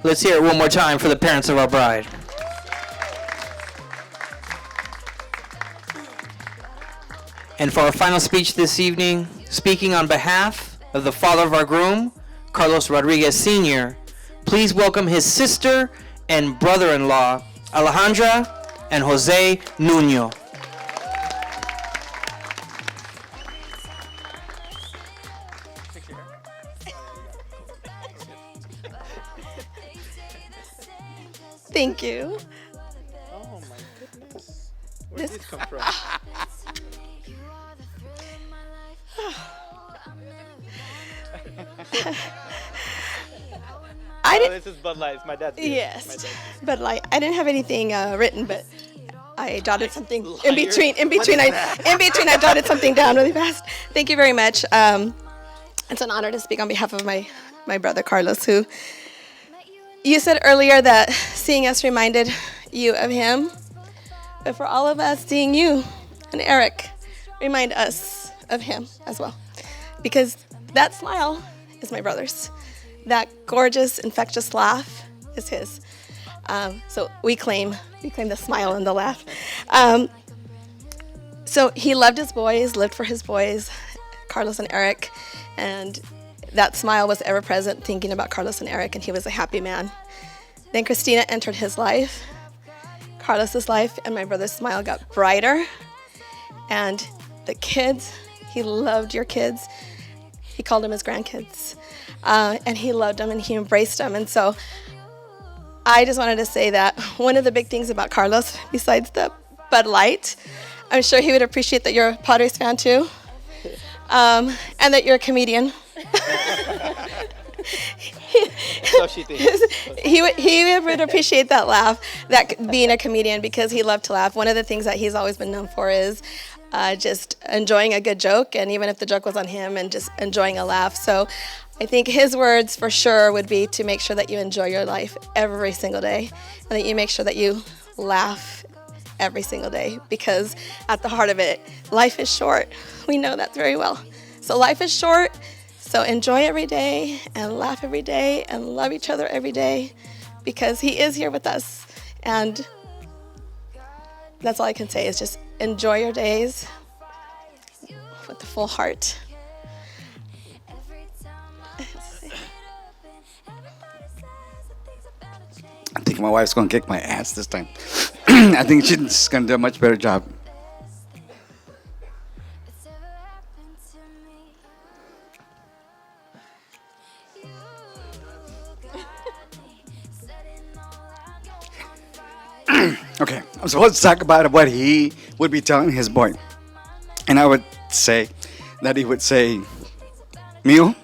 Let's hear it one more time for the parents of our bride. And for our final speech this evening, speaking on behalf of the father of our groom, Carlos Rodriguez Sr., please welcome his sister and brother-in-law, Alejandra and Jose Nuno. Thank you. Oh my goodness. Where did this come from? This is Bud Light. It's my dad's beer. Yes, Bud Light. I didn't have anything written, but I jotted something in between. I jotted something down really fast. Thank you very much. It's an honor to speak on behalf of my brother Carlos, who you said earlier that seeing us reminded you of him, but for all of us, seeing you and Eric remind us of him as well, because that smile is my brother's. That gorgeous, infectious laugh is his. So we claim the smile and the laugh. So he loved his boys, lived for his boys, Carlos and Eric, and that smile was ever present thinking about Carlos and Eric, and he was a happy man. Then Cristina entered his life, Carlos's life, and my brother's smile got brighter. And the kids, he loved your kids. He called them his grandkids. And he loved them and he embraced them. And so I just wanted to say that one of the big things about Carlos, besides the Bud Light, I'm sure he would appreciate that you're a Padres fan too, and that you're a comedian. So she thinks. He would appreciate that laugh, that being a comedian, because he loved to laugh. One of the things that he's always been known for is just enjoying a good joke, and even if the joke was on him, and just enjoying a laugh. So I think his words for sure would be to make sure that you enjoy your life every single day, and that you make sure that you laugh every single day, because at the heart of it, life is short. We know that very well. So life is short, so enjoy every day and laugh every day and love each other every day, because he is here with us. And that's all I can say is just enjoy your days with the full heart. I think my wife's gonna kick my ass this time. I think she's gonna do a much better job. Okay, I'm supposed to talk about what he would be telling his boy. And I would say that he would say, Mio,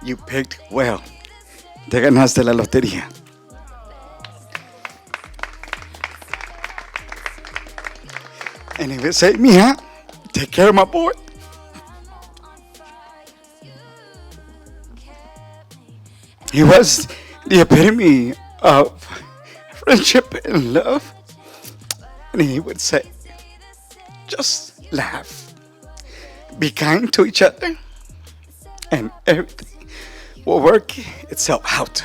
You picked well. Te ganaste la lotería. And he would say, mija, take care of my boy. He was the epitome of friendship and love. And he would say, just laugh. Be kind to each other. And everything will work itself out.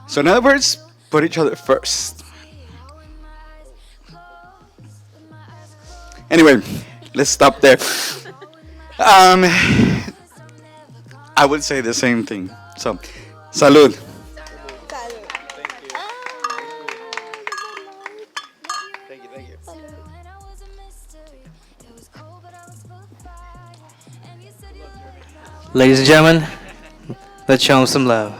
So in other words, put each other first. Anyway, let's stop there. I would say the same thing. So, salud. Ladies and gentlemen, let's show them some love.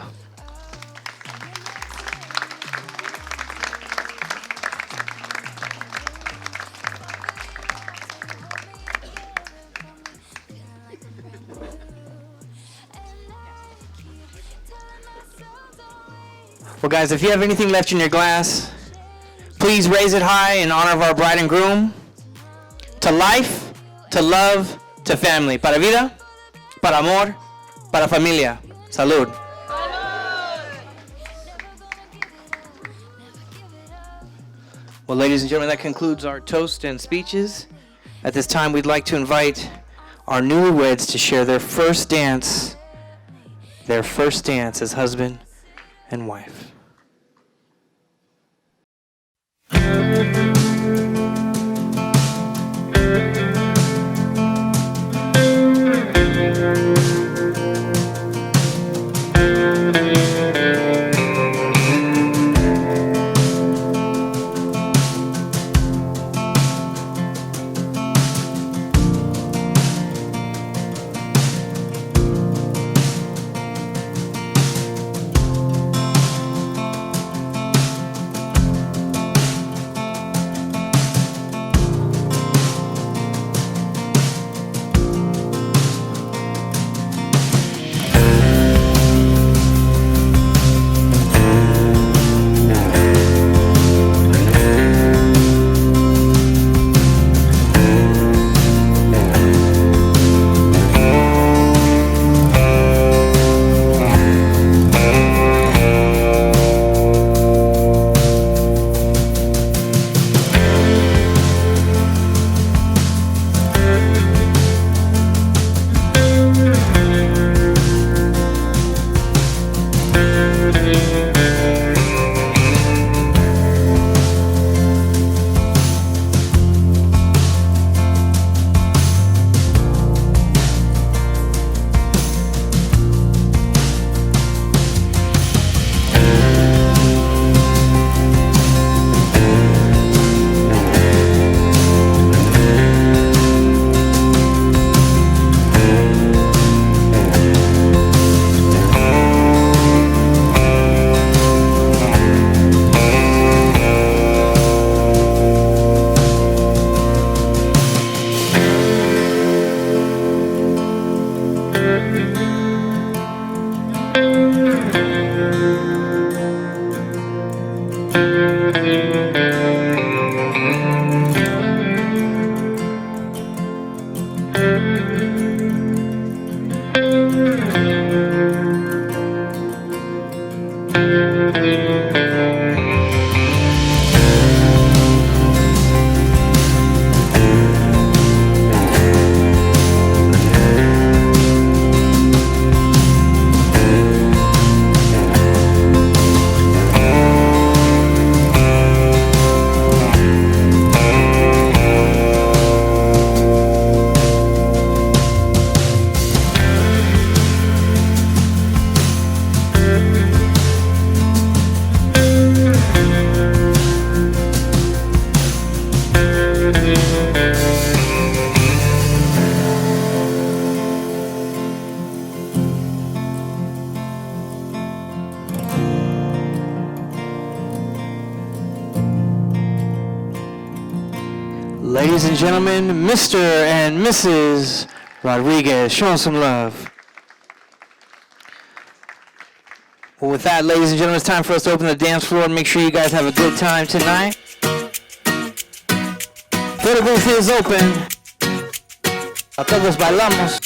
Well, guys, if you have anything left in your glass, please raise it high in honor of our bride and groom. To life, to love, to family. Para vida, para amor, para familia. Salud. Well, ladies and gentlemen, that concludes our toast and speeches. At this time, we'd like to invite our newlyweds to share their first dance as husband and wife. Ladies and gentlemen, Mr. and Mrs. Rodriguez, show them some love. Well, with that, ladies and gentlemen, it's time for us to open the dance floor and make sure you guys have a good time tonight. Photo booth is open. A todos bailamos.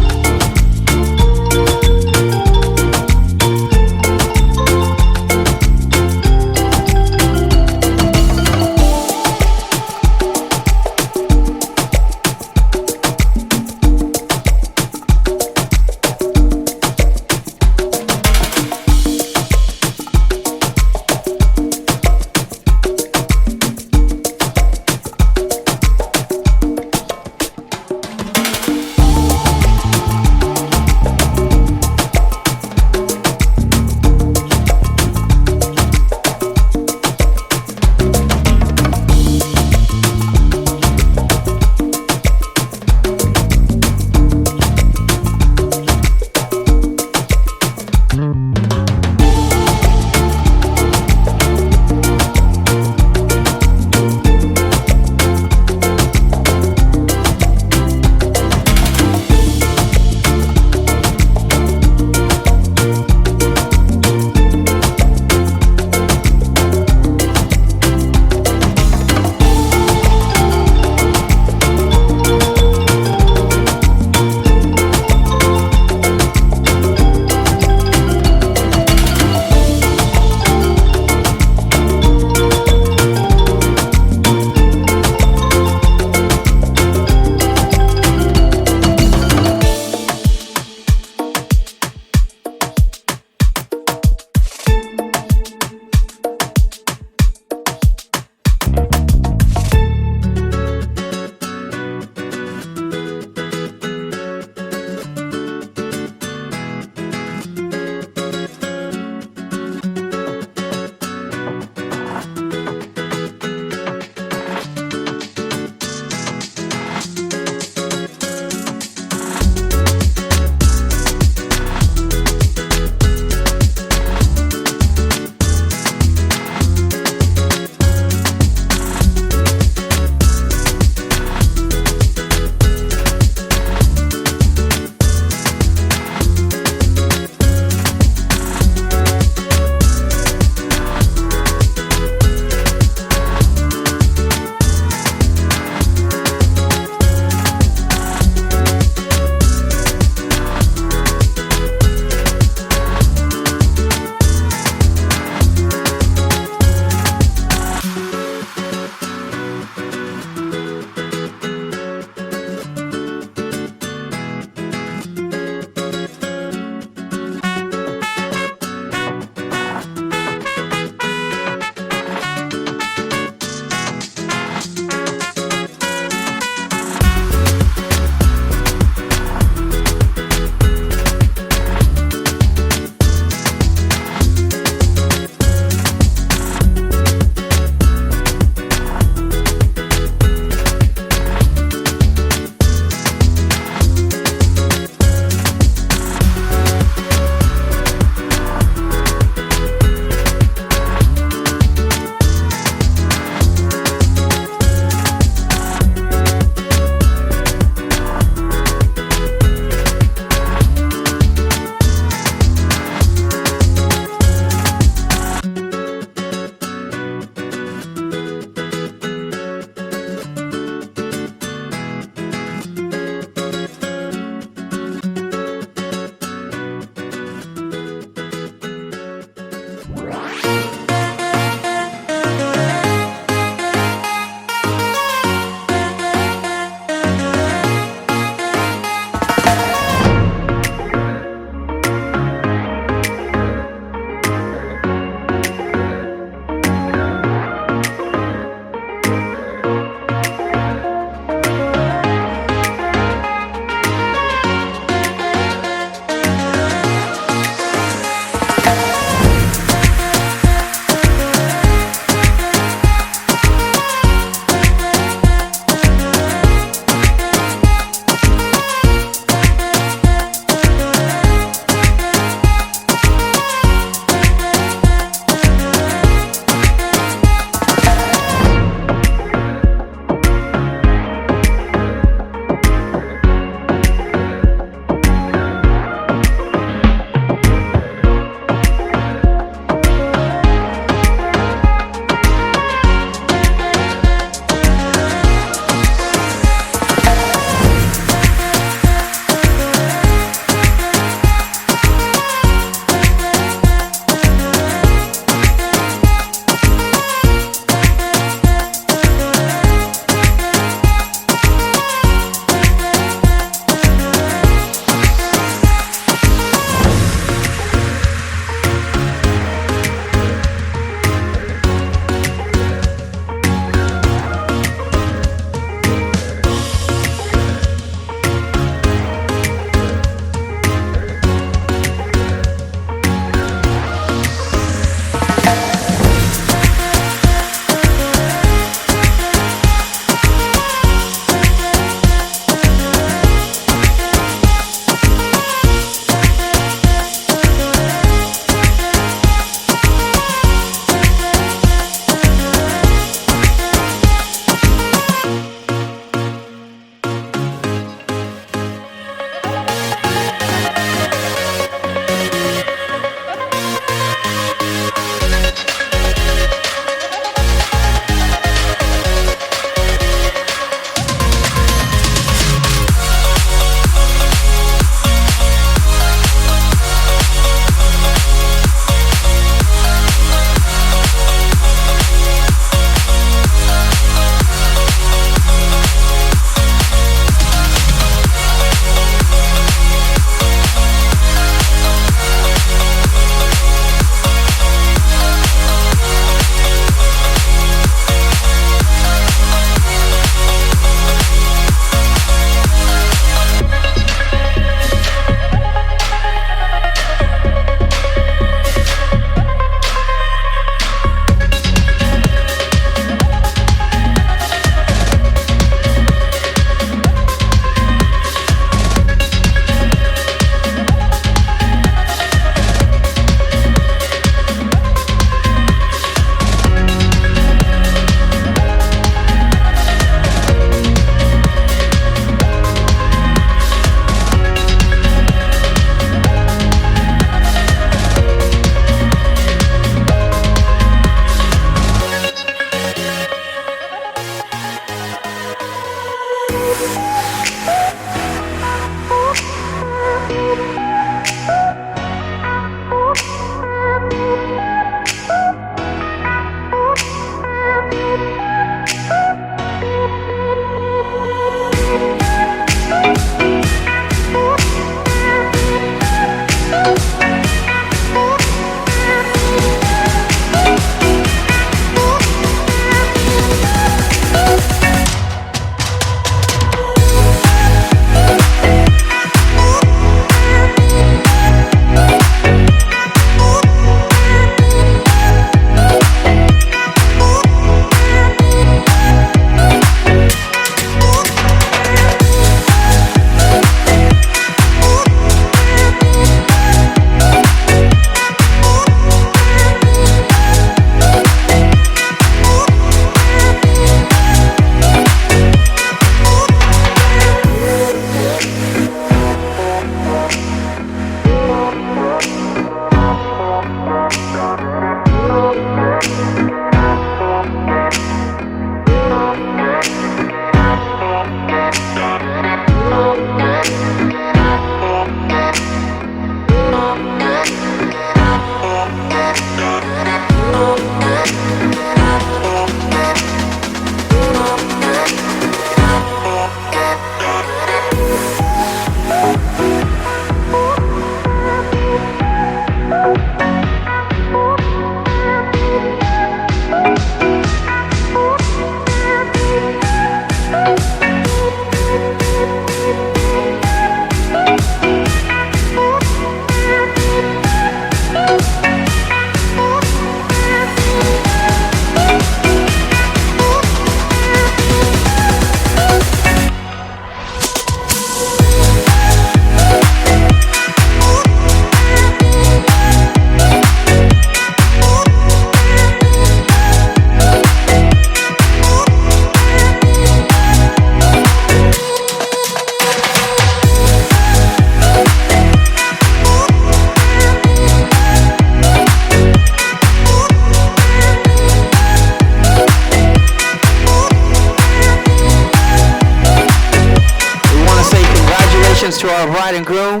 Congratulations to our bride and groom.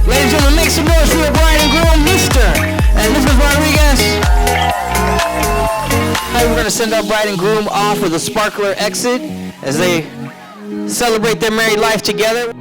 Ladies and gentlemen, make some noise for the bride and groom, Mr. and Mrs. Rodriguez. We're going to send our bride and groom off with a sparkler exit as they celebrate their married life together.